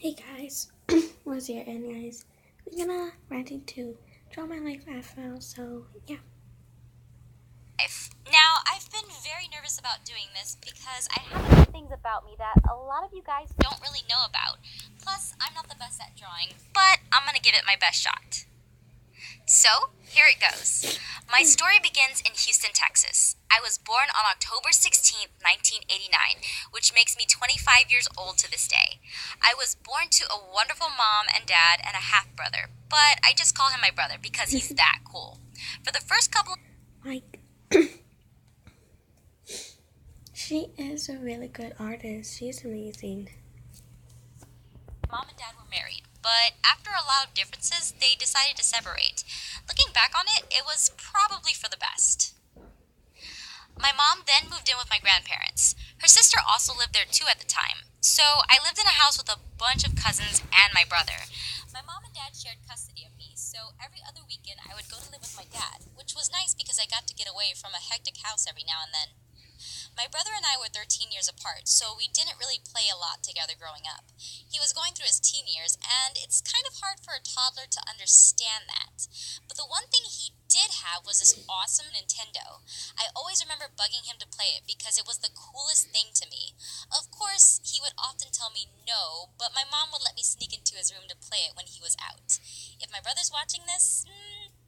Hey guys, was here and guys, we're gonna renting to draw my life Aphmau, so yeah. Now, I've been very nervous about doing this because I have a few things about me that a lot of you guys don't really know about. Plus, I'm not the best at drawing, but I'm gonna give it my best shot. So, here it goes. My story begins in Houston, Texas. I was born on October 16th, 1989, which makes me 25 years old to this day. I was born to a wonderful mom and dad and a half brother, but I just call him my brother because he's that cool. For the first couple Like, she is a really good artist. She's amazing. Mom and dad were married, but after a lot of differences, they decided to separate. Looking back on it, it was probably for the best. My mom then moved in with my grandparents. Her sister also lived there too at the time. So I lived in a house with a bunch of cousins and my brother. My mom and dad shared custody of me, so every other weekend I would go to live with my dad, which was nice because I got to get away from a hectic house every now and then. My brother and I were 13 years apart, so we didn't really play a lot together growing up. He was going through his teen years, and it's kind of hard for a toddler to understand that. But the one thing he did have was this awesome Nintendo. I always remember bugging him to play it because it was the coolest thing to me. Of course, he would often tell me no, but my mom would let me sneak into his room to play it when he was out. If my brother's watching this,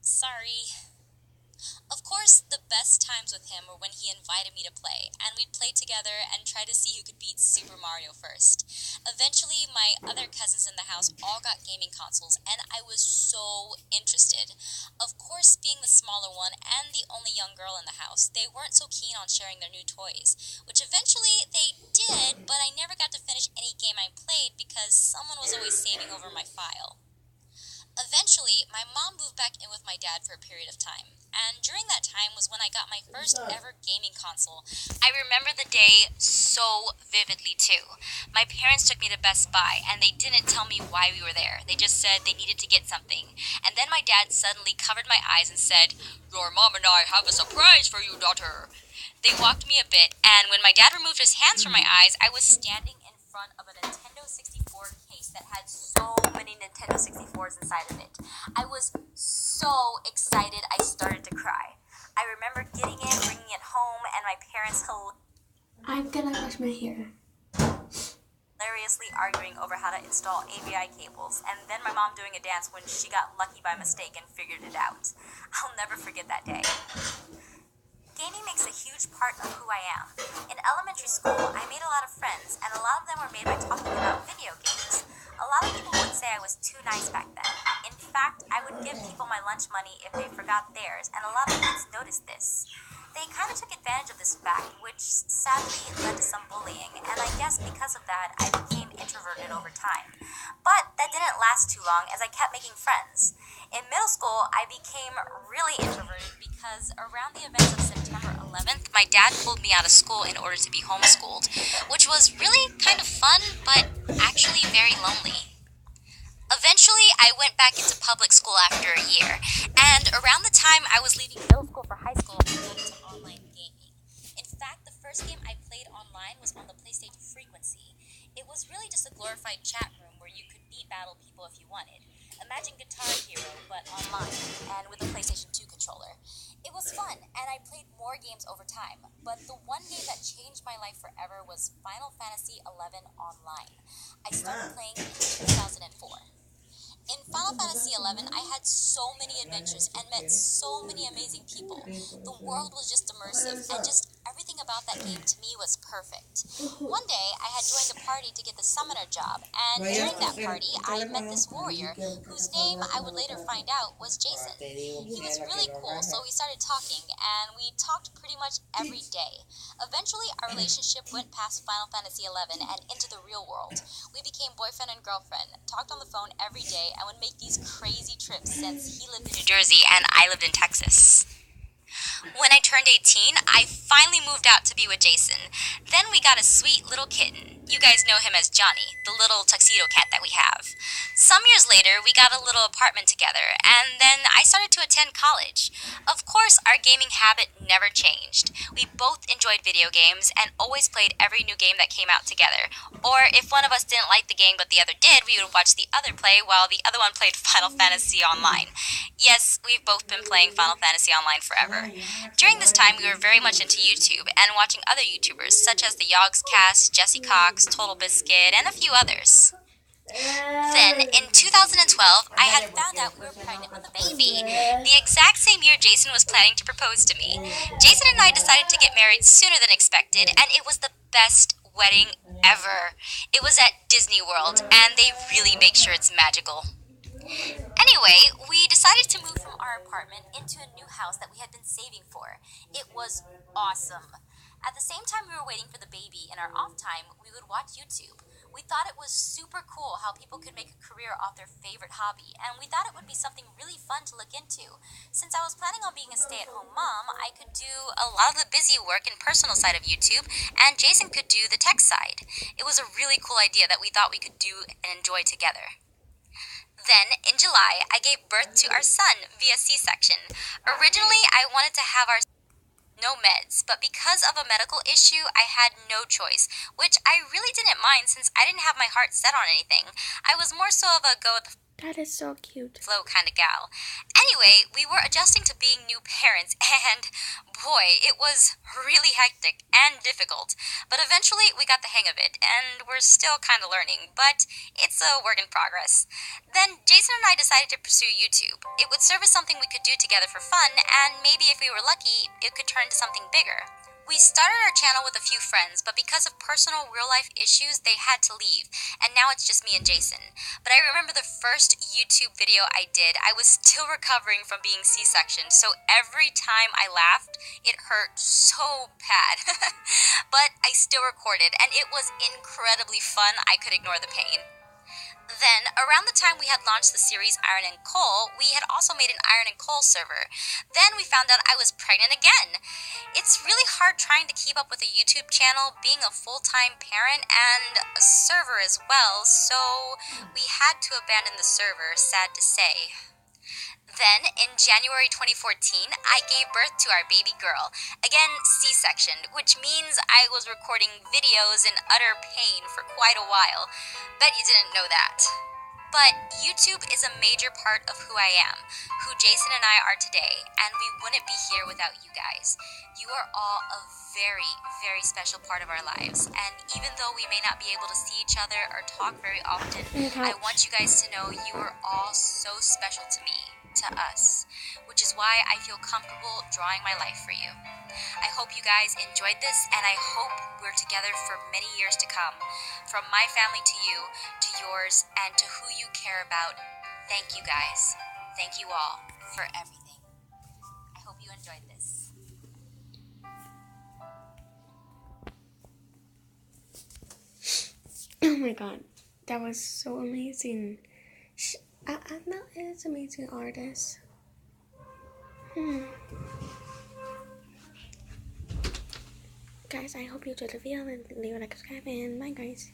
sorry. Of course, the best times with him were when he invited me to play, and we'd play together and try to see who could beat Super Mario first. Eventually, my other cousins in the house all got gaming consoles, and I was so interested. Of course, being the smaller one and the only young girl in the house, they weren't so keen on sharing their new toys, which eventually they did, but I never got to finish any game I played because someone was always saving over my file. Eventually, my mom moved back in with my dad for a period of time, and during that time was when I got my first ever gaming console. I remember the day so vividly, too. My parents took me to Best Buy, and they didn't tell me why we were there. They just said they needed to get something. And then my dad suddenly covered my eyes and said, "Your mom and I have a surprise for you, daughter." They walked me a bit, and when my dad removed his hands from my eyes, I was standing in front of a Nintendo 64 case that had so many Nintendo 64s inside of it. I was so excited I started to cry. I remember getting it, bringing it home, and my parents I'm gonna wash my hair. hilariously arguing over how to install AVI cables, and then my mom doing a dance when she got lucky by mistake and figured it out. I'll never forget that day. Gaming makes a huge part of who I am. In elementary school, I made a lot of friends, and a lot of them were made by talking about video games. A lot of people would say I was too nice back then. In fact, I would give people my lunch money if they forgot theirs, and a lot of kids noticed this. They kind of took advantage of this fact, which sadly led to some bullying, and I guess because of that, I became introverted over time. But that didn't last too long as I kept making friends. In middle school, I became really introverted because around the events of September 11th, my dad pulled me out of school in order to be homeschooled, which was really kind of fun, but actually very lonely. Eventually, I went back into public school after a year, and around the time I was leaving middle school for high school, I got into online gaming. In fact, the first game I played online was on the PlayStation Frequency. It was really just a glorified chat room where you could beat battle people if you wanted. Imagine Guitar Hero, but online, and with a PlayStation 2 controller. It was fun, and I played more games over time, but the one game that changed my life forever was Final Fantasy XI Online. I started playing in 2004. In Final Fantasy XI, I had so many adventures and met so many amazing people. The world was just immersive, and just everything about that game to me was perfect. One day, I had joined a party to get the summoner job, and during that party, I met this warrior, whose name I would later find out was Jason. He was really cool, so we started talking, and we talked pretty much every day. Eventually, our relationship went past Final Fantasy XI and into the real world. We became boyfriend and girlfriend, talked on the phone every day, and would make these crazy trips since he lived in New Jersey and I lived in Texas. When I turned 18, I finally moved out to be with Jason. Then we got a sweet little kitten. You guys know him as Johnny, the little tuxedo cat that we have. Some years later, we got a little apartment together, and then I started to attend college. Of course, our gaming habit never changed. We both enjoyed video games and always played every new game that came out together. Or if one of us didn't like the game but the other did, we would watch the other play while the other one played Final Fantasy Online. Yes, we've both been playing Final Fantasy Online forever. During this time, we were very much into YouTube and watching other YouTubers such as the Yogscast, Jesse Cox, Total Biscuit, and a few others. Then, in 2012, I had found out we were pregnant with a baby. The exact same year Jason was planning to propose to me. Jason and I decided to get married sooner than expected, and it was the best wedding ever. It was at Disney World, and they really make sure it's magical. Anyway, we decided to move from our apartment into a new house that we had been saving for. It was awesome. At the same time we were waiting for the baby, in our off time, we would watch YouTube. We thought it was super cool how people could make a career off their favorite hobby, and we thought it would be something really fun to look into. Since I was planning on being a stay-at-home mom, I could do a lot of the busy work and personal side of YouTube, and Jason could do the tech side. It was a really cool idea that we thought we could do and enjoy together. Then, in July, I gave birth to our son via C-section. Originally, I wanted to have our no meds, but because of a medical issue, I had no choice, which I really didn't mind since I didn't have my heart set on anything. I was more so of a go with the That is so cute. flow kind of gal. Anyway, we were adjusting to being new parents, and boy, it was really hectic and difficult. But eventually, we got the hang of it, and we're still kind of learning, but it's a work in progress. Then, Jason and I decided to pursue YouTube. It would serve as something we could do together for fun, and maybe if we were lucky, it could turn into something bigger. We started our channel with a few friends, but because of personal real-life issues, they had to leave, and now it's just me and Jason. But I remember the first YouTube video I did, I was still recovering from being C-sectioned, so every time I laughed, it hurt so bad. But I still recorded, and it was incredibly fun. I could ignore the pain. Then, around the time we had launched the series Iron and Coal, we had also made an Iron and Coal server. Then we found out I was pregnant again. It's really hard trying to keep up with a YouTube channel, being a full-time parent, and a server as well, so we had to abandon the server, sad to say. Then, in January 2014, I gave birth to our baby girl. Again, C-sectioned, which means I was recording videos in utter pain for quite a while. Bet you didn't know that. But YouTube is a major part of who I am, who Jason and I are today, and we wouldn't be here without you guys. You are all a very, very special part of our lives, and even though we may not be able to see each other or talk very often, I want you guys to know you are all so special to me, to us, which is why I feel comfortable drawing my life for you. I hope you guys enjoyed this, and I hope we're together for many years to come. From my family to you, to yours, and to who you care about, thank you guys. Thank you all for everything. I hope you enjoyed this. Oh my god, that was so amazing. Aphmau is an amazing artist. Guys, I hope you enjoyed the video and leave a like, subscribe, and bye guys.